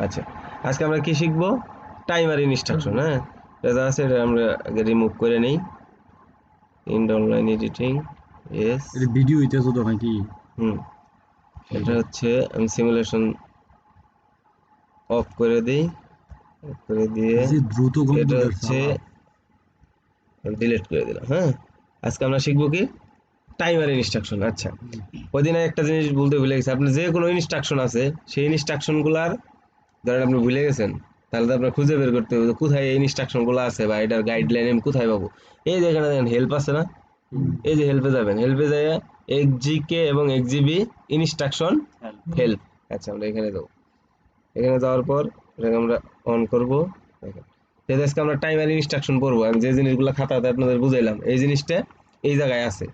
আচ্ছা, আজকে আমরা কি শিখবো? Timer instruction. হ্যাঁ, এটা আছে, এটা আমরা আগে রিমুভ করে নেই। ইন্ড অনলাইন এডিটিং, ইয়েস। এটা ভিডিও হইতেছে তো নাকি? এটা হচ্ছে আমি সিমুলেশন অফ করে দিই, অফ করে দিয়ে যে দ্রুত এটা কম্পিউটার হচ্ছে চালা। ডিলিট করে দিলাম। হ্যাঁ, আজকে আমরা শিখবো কি? Timer instruction. আচ্ছা, ওইদিন একটা জিনিস বলতে ভুলে গেছি, আপনি যে কোনো ইনস্ট্রাকশন আছে সেই ইনস্ট্রাকশন গুলার ধরেন আপনি ভুলে গেছেন, তাহলে তো আপনার খুঁজে বের করতে হবে যে কোথায় এই ইনস্ট্রাকশন গুলো আছে বা এটার গাইডলাইন আমি কোথায় পাবো। এই যে এখানে দেখেন হেল্প আছে না, এই যে হেল্পে যাবেন, হেল্পে যাই এক্সজিকে এবং এক্সজিবি ইনস্ট্রাকশন হেল্প। আচ্ছা, আমরা এখানে যাবো, এখানে যাওয়ার পর এটাকে আমরা অন করবো। দেখেন, এই আজকে আমরা টাইমার ইনস্ট্রাকশন পড়বো। আমি যে জিনিসগুলো খাতাতে আপনাদের বুঝাইলাম এই জিনিসটা এই জায়গায় আছে,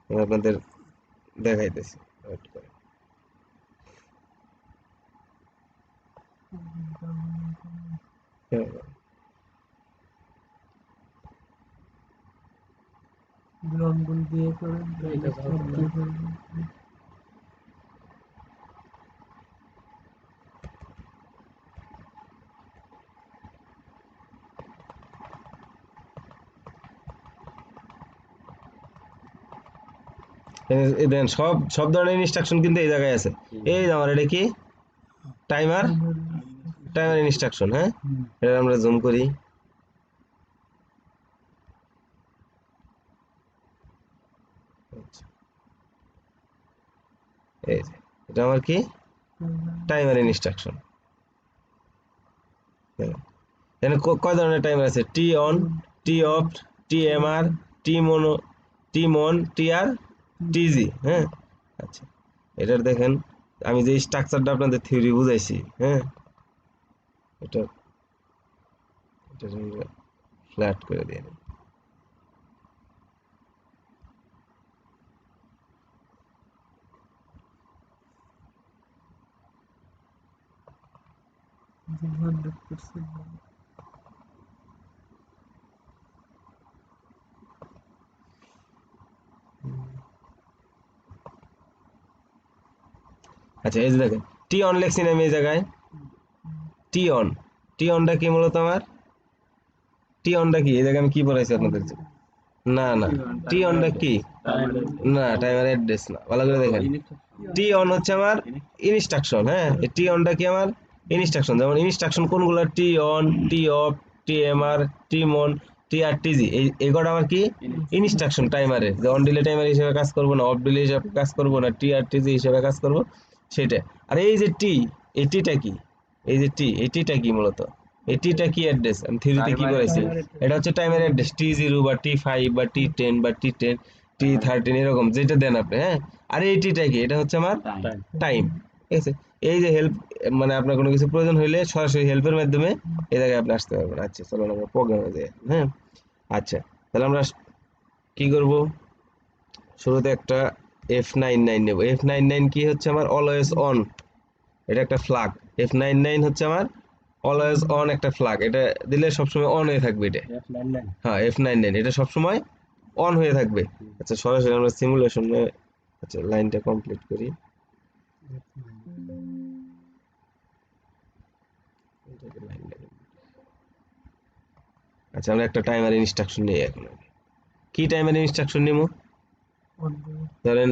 আমি আপনাদের দেখাইতেছি। ওয়েট করে। হ্যাঁ, গ্রহণগুলো দিয়ে করেন এই দেখেন সব সব ধরনের ইনস্ট্রাকশন কিন্তু এই জায়গায় আছে। এই যে আমার এটা কি টাইমার, টাইমার ইনস্ট্রাকশন। হ্যাঁ, এটা আমরা জুম করি। আচ্ছা, এই যে এটা আমার কি টাইমার ইনস্ট্রাকশন। এখানে কয় ধরনের টাইমার আছে? T on, T off, T MR, T mono, T mon, T আর, টিজি। হ্যাঁ, আচ্ছা, এটার দেখেন আমি যে স্ট্রাকচারটা আপনাদের থিওরি বুঝাইছি। হ্যাঁ, এটা এটা ফ্ল্যাট করে দিয়ে নিই। আচ্ছা, এই যে দেখেন টি অন লেখছি না আমি এই জায়গায়, টি অন। টি অনটা কি মূলত আমার, টি অনটা কি এই জায়গায় আমি কি পড়াইছি আপনাদের? না না, টি অনটা কি? না, টাইমার অ্যাড্রেস না, ভালো করে দেখেন। টি অন হচ্ছে আমার ইনস্ট্রাকশন। হ্যাঁ, টি অনটা কি আমার ইনস্ট্রাকশন। যেমন ইনস্ট্রাকশন কোনগুলো? T on, T off, T MR, T mon, T আর, টিজি। এই কটা আমার কি ইনস্ট্রাকশন টাইমারের, যে অন ডিলে টাইমার হিসেবে কাজ করবো না, অফ ডিলে হিসেবে কাজ করবো না, টি আর টিজি হিসেবে কাজ করবো, সেটা। আর এই যে টি, এই টিটা কি? এই যে টি, এই টিটা কি মূলত? এই টিটা কি অ্যাড্রেস? আমি থিওরিতে কি পড়াইছি? এটা হচ্ছে টাইমের অ্যাড্রেস, টি0 বা টি5 বা টি10 বা টি10, টি13 এরকম যেটা দেন আপনি। হ্যাঁ, আর এই টিটা কি? এটা হচ্ছে আমার টাইম। ঠিক আছে, এই যে হেল্প, মানে আপনার কোনো কিছু প্রয়োজন হইলে সরাসরি হেল্পের মাধ্যমে এই জায়গায় আপনি আসতে পারবেন। আচ্ছা, চলো আমরা প্রোগ্রামে যাই। হ্যাঁ, আচ্ছা, তাহলে আমরা কি করব? শুরুতে একটা F99 নেব। F99 কি হচ্ছে আমার অলওয়েজ অন, এটা একটা ফ্ল্যাগ। F99 হচ্ছে আমার অলওয়েজ অন একটা ফ্ল্যাগ, এটা দিলে সবসময় অন হয়ে থাকবে এটা। হ্যাঁ, F99 এটা সবসময় অন হয়ে থাকবে। আচ্ছা, সরাসরি আমরা সিমুলেশনে, আচ্ছা লাইনটা কমপ্লিট করি। আচ্ছা, আমরা একটা টাইমার ইনস্ট্রাকশন নিই এখন। কি টাইমার ইনস্ট্রাকশন নিব? ধরেন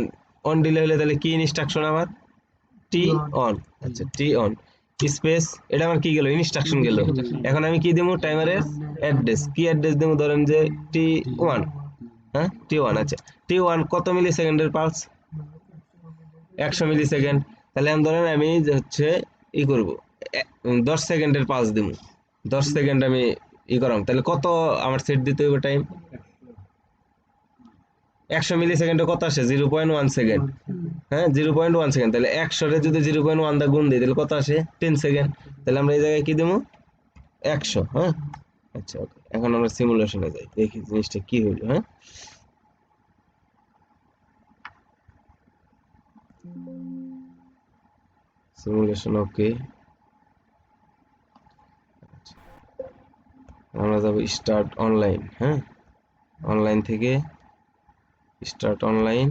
অন ডিলে হলে তাহলে কি ইনস্ট্রাকশন আমার? টি অন। আচ্ছা, টি অন স্পেস, এটা আমার কি গেল? ইনস্ট্রাকশন গেল। এখন আমি কি দেবো? টাইমারের অ্যাড্রেস। কি অ্যাড্রেস দেবো? ধরেন যে টি1। হ্যাঁ, টি1। আচ্ছা, টি1 কত মিলি সেকেন্ডের পালস? 100 মিলি সেকেন্ড। তাহলে আমি ধরেন আমি হচ্ছে ই করব 10 সেকেন্ডের পালস দিব, 10 সেকেন্ড আমি ই করাম, তাহলে কত আমার সেট দিতে হবে টাইম? 100 মিলি সেকেন্ডে কত আসে? 0.1 সেকেন্ড। হ্যাঁ, 0.1 সেকেন্ড। তাহলে 100 রে যদি 0.1 দা গুণ দিই তাহলে কত আসে? 10 সেকেন্ড। তাহলে আমরা এই জায়গায় কি দেবো? 100। হ্যাঁ, আচ্ছা, ওকে, এখন আমরা সিমুলেশনে যাই, দেখি জিনিসটা কি হইলো। হ্যাঁ, সিমুলেশন ওকে। আমরা যাবো স্টার্ট অনলাইন। হ্যাঁ, অনলাইন থেকে স্টার্ট অনলাইন।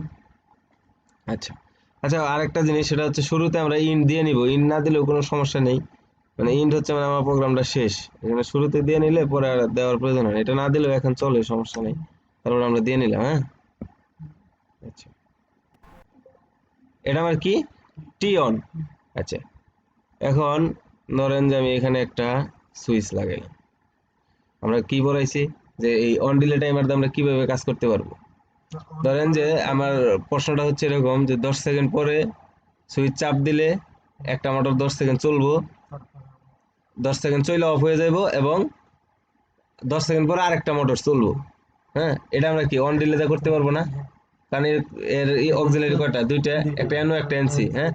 আচ্ছা, আচ্ছা, আরেকটা জিনিস, সেটা হচ্ছে শুরুতে আমরা ইন দিয়ে নিব। ইন না দিলেও কোনো সমস্যা নেই, মানে ইন্ট হচ্ছে মানে আমার প্রোগ্রামটা শেষ, এখানে শুরুতে দিয়ে নিলে পরে আর দেওয়ার প্রয়োজন হয় না। এটা না দিলেও এখন চলে, সমস্যা নেই, তারপর আমরা দিয়ে নিলাম। হ্যাঁ, আচ্ছা, এটা আমার কি টি অন। আচ্ছা, এখন ধরেন যে আমি এখানে একটা সুইচ লাগাইলাম, আমরা কি বলাইছি যে এই অন ডিলে টাইমার দিয়ে আমরা কিভাবে কাজ করতে পারবো। ধরেন যে আমার প্রশ্নটা হচ্ছে এরকম যে 10 সেকেন্ড পরে সুইচ চাপ দিলে একটা মোটর 10 সেকেন্ড চলবো, 10 সেকেন্ড চলে অফ হয়ে যাবো, এবং 10 সেকেন্ড পরে আরেকটা মোটর চলবো। হ্যাঁ, এটা আমরা কি অন ডিলেতে করতে পারবো না, কারণ এর এর অক্সিলারি কয়টা, দুইটা, একটা এনও একটা এনসি। হ্যাঁ,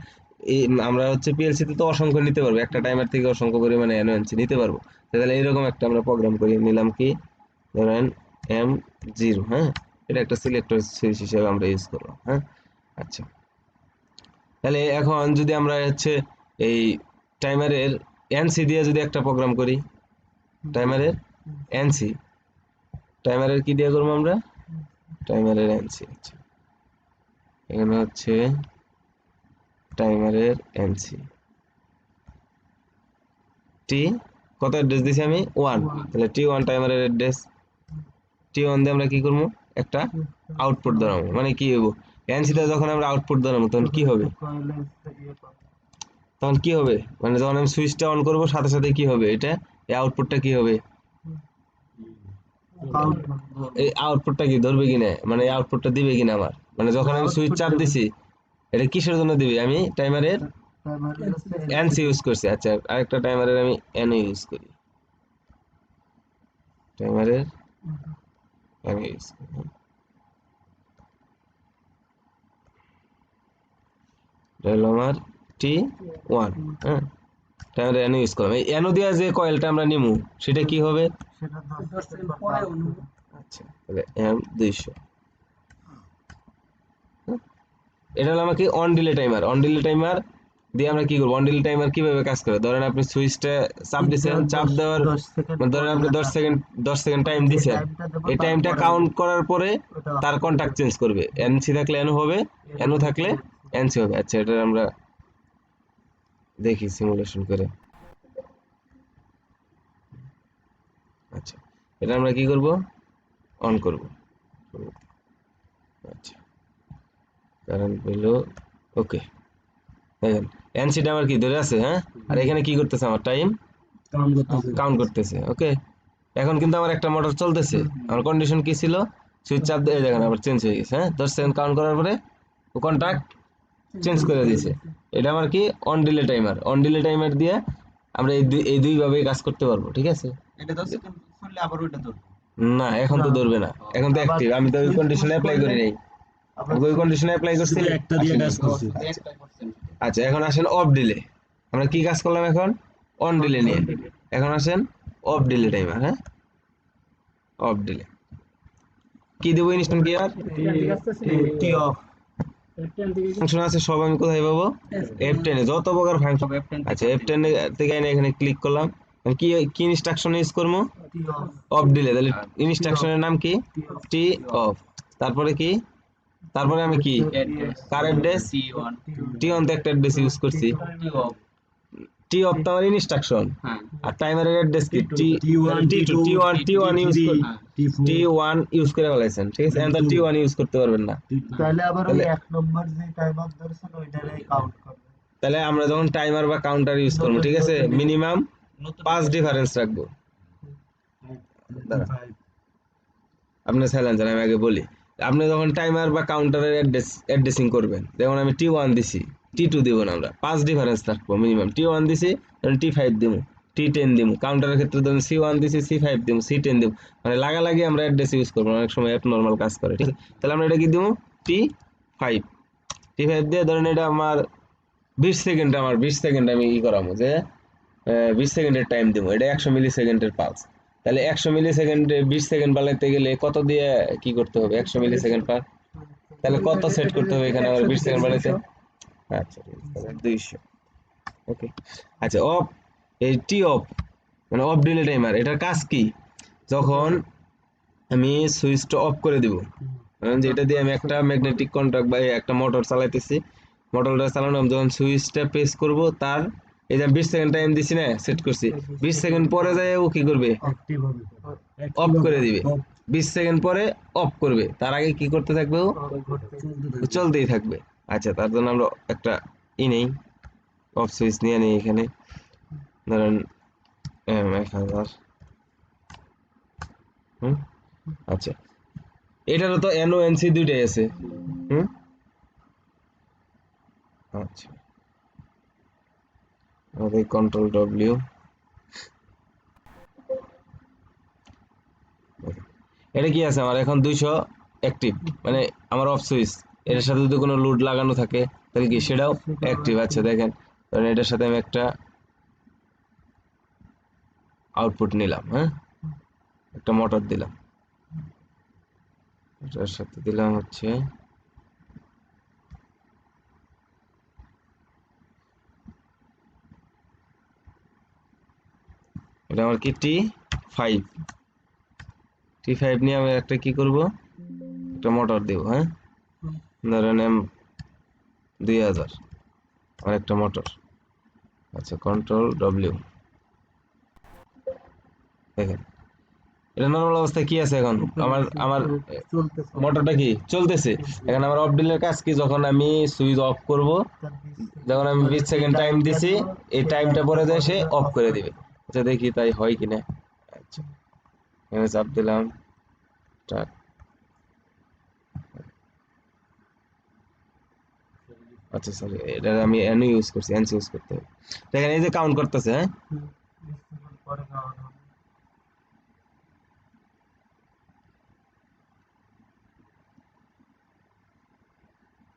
এই আমরা হচ্ছে পিএলসি তে তো অসংখ্য নিতে পারবো, একটা টাইমার থেকে অসংখ্য পরিমাণে এনও এনসি নিতে পারবো। তাহলে এরকম একটা আমরা প্রোগ্রাম করে নিলাম, কি ধরেন M0। হ্যাঁ, এটা একটা সিলেক্টর সুইচ হিসেবে আমরা ইউজ করবো। হ্যাঁ, আচ্ছা, তাহলে এখন যদি আমরা হচ্ছে এই টাইমারের এনসি দিয়ে যদি একটা প্রোগ্রাম করি, টাইমারের এনসি, টাইমারের কি দিয়ে করবো আমরা, টাইমারের এনসি। আচ্ছা, এখানে হচ্ছে টাইমারের এনসি টি, কত অ্যাড্রেস দিছি আমি 1, তাহলে T1 টাইমারের অ্যাড্রেস। T1 দিয়ে আমরা কি করবো, একটা আউটপুট ধরাবো, মানে কি হবো, এনসিতে যখন আমরা আউটপুট ধরাবো তখন কি হবে, তখন কি হবে, মানে যখন আমি সুইচটা অন করবো সাথে সাথে কি হবে, এটা এই আউটপুটটা কি হবে, এই আউটপুটটা কি ধরবে কিনা, মানে এই আউটপুটটা দিবে কিনা আমার, মানে যখন আমি সুইচ চাপ দিছি এটা কিসের জন্য দিবে, আমি টাইমারের এনসি ইউজ করছি। আচ্ছা, আরেকটা টাইমারের আমি এনও ইউজ করি, টাইমারের এনও ইউজ করি। এটা হলো আমার T1। হ্যাঁ, টাইমারের এনও ইউজ করলাম, এই এনও দিয়ে যে কয়েলটা আমরা নিমু সেটা কি হবে, আচ্ছা, তাহলে M200। এটা হলো আমাকে on delay timer. On delay timer দিয়ে আমরা কি করবো, অন ডিলে টাইমার কিভাবে কাজ করে, ধরেন আপনি সুইচটা চাপ দিচ্ছেন, চাপ দেওয়ার মানে ধরেন আপনি 10 সেকেন্ড টাইম দিচ্ছেন, এই টাইমটা কাউন্ট করার পরে তার কন্টাক্ট চেঞ্জ করবে, এনসি থাকলে এনও হবে, এনও থাকলে এনসি হবে। আচ্ছা, এটা আমরা দেখি সিমুলেশন করে। আচ্ছা, এটা আমরা কি করব, অন করব। আচ্ছা, কারেন্ট হলো ওকে, দেখেন এনসিটা আমার কি ধরে আছে। হ্যাঁ, আর এখানে কি করতেছে, আমার টাইম কাউন্ট করতেছে। ওকে, এখন কিন্তু আমার একটা মোটর চলতেছে, আমার কন্ডিশন কি ছিল, সুইচ চাপ দিয়ে দেখেন আবার চেঞ্জ হয়ে গেছে। হ্যাঁ, 10 সেকেন্ড কাউন্ট করার পরে ও কন্টাক্ট চেঞ্জ করে দিয়েছে। এটা আমার কি on delay timer. On delay timer দিয়ে আমরা এই দুই ভাবে কাজ করতে পারবো। ঠিক আছে, এটা 10 সেকেন্ড করলে আবার ওইটা ধরবে। না এখন তো ধরবে না, এখন তো অ্যাক্টিভ, আমি তো ওই কন্ডিশনে অ্যাপ্লাই করি নাই, আমি ওই কন্ডিশনে অ্যাপ্লাই করছি একটা দিয়ে কাজ করছি। আচ্ছা, এখন আসেন অফ ডিলে, আমরা কি কাজ করলাম এখন, অন ডিলে নিয়ে, এখন আসেন অফ ডিলে টাইমার। হ্যাঁ, অফ ডিলে কি দেবো, ইনস্ট্যান্ট কি আর টি অফ ফাংশন আছে সব, আমি কোথায় পাবো, F10 এ যত প্রকার ফাংশন। আচ্ছা, F10 থেকে এনে এখানে ক্লিক করলাম, আমি কি কি ইনস্ট্রাকশন ইউজ করবো, টি অফ অফ ডিলে, তাহলে ইনস্ট্রাকশনের নাম কি, টি অফ, তারপরে কি, তারপরে আমি কি কার অ্যাড্রেস, T1 T1 তে একটা অ্যাড্রেস ইউজ করছি, T off টি অফ তো আমার ইনস্ট্রাকশন, হ্যাঁ আর টাইমারের অ্যাড্রেস কি, T1 T1 ইউজ করে, T4 T1 ইউজ করে ফেলাইছেন। ঠিক আছে, এখন তো T1 ইউজ করতে পারবেন না। তাহলে আবার ওই তাহলে এক নম্বর যে টাইমার ধরছেন ওইটারই কাউন্ট করবে। তাহলে আমরা যখন টাইমার বা কাউন্টার ইউজ করবো, ঠিক আছে, মিনিমাম 5 ডিফারেন্স রাখবো। দাঁড়া, আপনি সাইলেন্ট আমি আগে বলি, আপনি যখন টাইমার বা কাউন্টারের অ্যাড্রেসিং করবেন, যেমন আমি T1 দিছি, T2 দিব না, আমরা 5 ডিফারেন্স রাখবো মিনিমাম। T1 দিছি, T5 দিব, T10 দিব, কাউন্টারের ক্ষেত্রে ধরুন C1 দিছি, C5 দিব, C10 দিব, মানে লাগালাগি আমরা অ্যাড্রেস ইউজ করবো, অনেক সময় অ্যাপ নর্মাল কাজ করে। ঠিক আছে, তাহলে আমরা এটা কি দিব, T5, T5 দিয়ে ধরেন এটা আমার 20 সেকেন্ড, আমার 20 সেকেন্ড আমি ই করাবো যে 20 সেকেন্ডের টাইম দিব, এটা 100 মিলি সেকেন্ডের পালস। তাহলে 100 মিলি সেকেন্ডে 20 সেকেন্ড বানাইতে গেলে কত দিয়ে কি করতে হবে, 100 মিলি সেকেন্ড পার, তাহলে কত সেট করতে হবে এখানে আমার 20 সেকেন্ড বানাইতে। আচ্ছা, ঠিক আছে, তাহলে 200। ওকে, আচ্ছা, অফ, এই টি অফ মানে অফ ডিলে টাইমার, এটার কাজ কি, যখন আমি সুইচটা অফ করে দিব, যেটা দিয়ে আমি একটা ম্যাগনেটিক কন্ট্যাক্ট বা একটা মোটর চালাইতেছি, মোটরটা চালানো, যখন সুইচটা প্রেস করব তার এই যে 20 সেকেন্ড টাইম দিছি না, সেট করছি, 20 সেকেন্ড পরে যায় ও কি করবে, অ্যাক্টিভ হবে অফ করে দিবে। 20 সেকেন্ড পরে অফ করবে, তার আগে কি করতে থাকবে, ও চলতেই থাকবে। আচ্ছা, তার জন্য আমরা একটা নেই, অফ সুইচ নিয়ে নেই এখানে, ধরেন 1000। আচ্ছা, এটারও তো এন ও এনসি দুইটাই আছে। আচ্ছা, আমাদের কন্ট্রোল ডব্লিউ, এটা কি আছে আমার এখন 200 অ্যাক্টিভ, মানে আমার অফ সুইচ, এটার সাথে যদি কোনো লোড লাগানো থাকে তাহলে কি সেটাও অ্যাক্টিভ। আচ্ছা দেখেন, ধরেন এটার সাথে আমি একটা আউটপুট নিলাম, একটা মোটর দিলাম, এটার সাথে দিলাম হচ্ছে এটা আমার কি T5, T5 নিয়ে আমি একটা কি করব, একটা মোটর দেব, ধরেন M2000 আর একটা মোটর। আচ্ছা, কন্ট্রোল ডব্লিউ, দেখেন এটা নরমাল অবস্থায় কি আছে এখন, আমার আমার মোটরটা কি চলতেছে। এখন আমার অফ ডিলের কাজ কি, যখন আমি সুইচ অফ করব, যখন আমি 20 সেকেন্ড টাইম দিছি, এই টাইমটা পরে যায় সে অফ করে দিবে। আচ্ছা, দেখি তাই হয় কিনা। আচ্ছা, এখানে চাপ দিলাম স্টার্ট। আচ্ছা সরি, এটা আমি এন ইউজ করছি, এনসি ইউজ করতে হবে। দেখেন এই যে কাউন্ট করতেছে,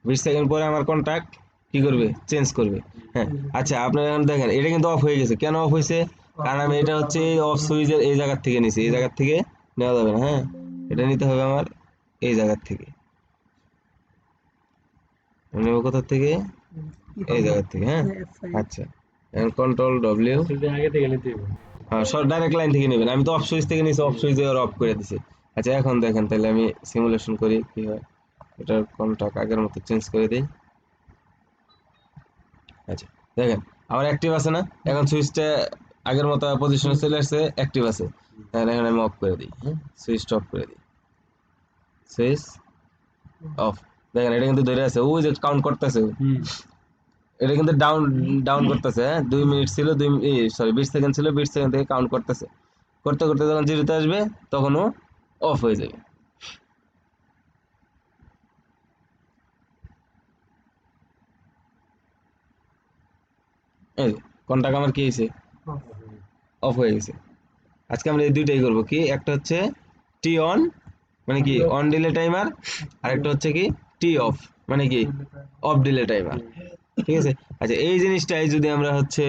20 সেকেন্ড পরে আমার কন্টাক্ট কি করবে, চেঞ্জ করবে। হ্যাঁ, আচ্ছা আপনারা এখন দেখেন এটা কিন্তু অফ হয়ে গেছে, কেন অফ হয়েছে, কারণ আমি এটা হচ্ছে অফ সুইচের এই জায়গার থেকে নিছি, এই জায়গার থেকে নেওয়া যাবে না। এটা নিতে হবে আমার এই জায়গার থেকে, নেব কোথা থেকে, এই জায়গার থেকে। আচ্ছা, এখন কন্ট্রোল ডব্লিউ, আগে থেকে নিতে হবে। হ্যাঁ সব ডাইরেক্ট লাইন থেকে নেবেন, আমি তো অফ সুইচ থেকে নিছি, অফ সুইচ অফ করে দিছি। আচ্ছা, এখন দেখেন তাহলে আমি সিমুলেশন করি কি হয়, এটার কন্টাক্ট আগের মতো চেঞ্জ করে দিই। আচ্ছা দেখেন আমার অ্যাক্টিভ আছে না, এখন সুইচটা আগের মতো পজিশনে চলে আসছে, অ্যাক্টিভ আছে। এখন আমি অফ করে দিই, সুইচটা অফ করে দিই, সুইচ অফ। দেখেন এটা কিন্তু ধরে আছে, ওই যে কাউন্ট করতেছে, এটা কিন্তু ডাউন ডাউন করতেছে। 2 মিনিট ছিল, 20 সেকেন্ড ছিল, 20 সেকেন্ড থেকে কাউন্ট করতেছে, করতে করতে যখন জিরোতে আসবে তখন ও অফ হয়ে যাবে। এই কন্টাক্ট আমার কি হয়েছে, অফ হয়ে গেছে। আজকে আমরা এই দুইটাই করবো, কি একটা হচ্ছে টি অন, মানে কি অন ডিলে টাইমার, আর একটা হচ্ছে কি টি অফ, মানে কি অফ ডিলে টাইমার। ঠিক আছে। আচ্ছা, এই জিনিসটাই যদি আমরা হচ্ছে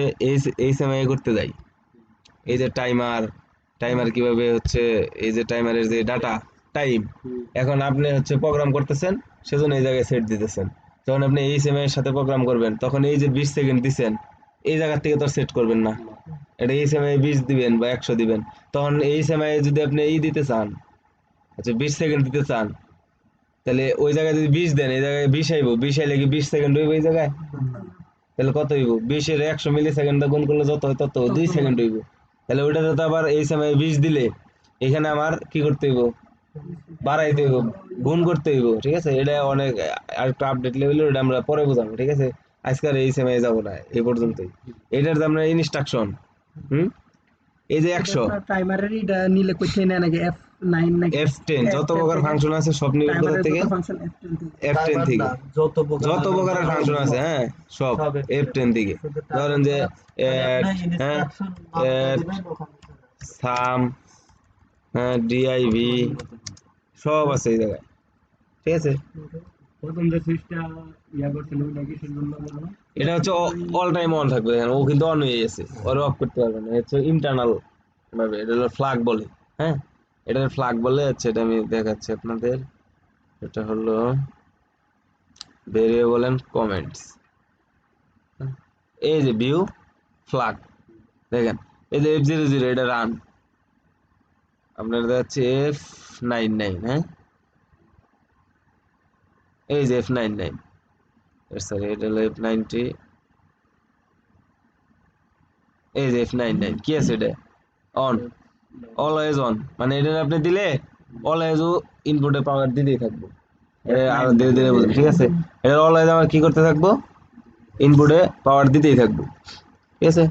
এই সময়ে করতে যাই, এই যে টাইমার, টাইমার কিভাবে হচ্ছে, এই যে টাইমারের যে ডাটা টাইম, এখন আপনি হচ্ছে প্রোগ্রাম করতেছেন, সেজন্য এই জায়গায় সেট দিতেছেন। যখন আপনি এই সময়ের সাথে প্রোগ্রাম করবেন, তখন এই যে 20 সেকেন্ড দিছেন, এই জায়গা থেকে তো সেট করবেন না, এটা এই সময়ে 20 দিবেন বা 100 দিবেন। তখন এই সময়ে যদি আপনি দিতে চান, আচ্ছা 20 সেকেন্ড দিতে চান, তাহলে ওই জায়গায় যদি 20 দেন, এই জায়গায় 20 আইব, 20 আইলে কি 20 সেকেন্ড হইব এই জায়গায়, তাহলে কত হইব, 20 এর 100 মিলি সেকেন্ড গুণ করলে যত হয় তত 2 সেকেন্ড হইব। তাহলে ওইটাতে তো আবার এই সময় 20 দিলে এখানে আমার কি করতে হইব, বাড়াইতে হইব, গুণ করতে হইব। ঠিক আছে, এটা অনেক আরেকটা আপডেট লেভেলে, ওটা আমরা পরে বুঝাবো। ঠিক আছে, আজকাল এই সময় যাব না, এই পর্যন্তই। এটার আমরা ইনস্ট্রাকশন, এই যে 100 টাইমারের এটা নিলে কইতে না নাকি F9 নাকি F10 যত প্রকার ফাংশন আছে সব নিবেন কোথা থেকে, ফাংশন F10 থেকে। F10 থেকে যত যত প্রকারের ফাংশন আছে, সব সব F10 থেকে। ধরেন যে সাম, ডিআইভি সব আছে এই জায়গায়। ঠিক আছে, প্রথম যে সুইচটা করছিল ওটা কিসের জন্য বলবো? এটা হচ্ছে অল টাইম অন থাকবে, দেখেন ও কিন্তু অন হয়ে গেছে, ওর অফ করতে পারবে না, হচ্ছে ইন্টারনাল ভাবে, এটা হলো ফ্ল্যাগ বলে। হ্যাঁ, এটার ফ্ল্যাগ বলে, হচ্ছে এটা আমি দেখাচ্ছি আপনাদের, এটা হলো ভেরিয়েবল এন্ড কমেন্টস। এই যে ভিউ ফ্ল্যাগ, দেখেন এই যে F00 এটা রান, আপনার দেখাচ্ছে F99, এই যে F99, সরি এটা হলো F90, এই যে F99 কি আছে এটা অন অলওয়েজ অন মানে এটা আপনি দিলে অলওয়েজ ইনপুটে পাওয়ার দিতেই থাকবো এটা আরো ধীরে ধীরে বুঝবেন ঠিক আছে এটা অলওয়েজ আমার কি করতে থাকবো ইনপুটে পাওয়ার দিতেই থাকবো ঠিক আছে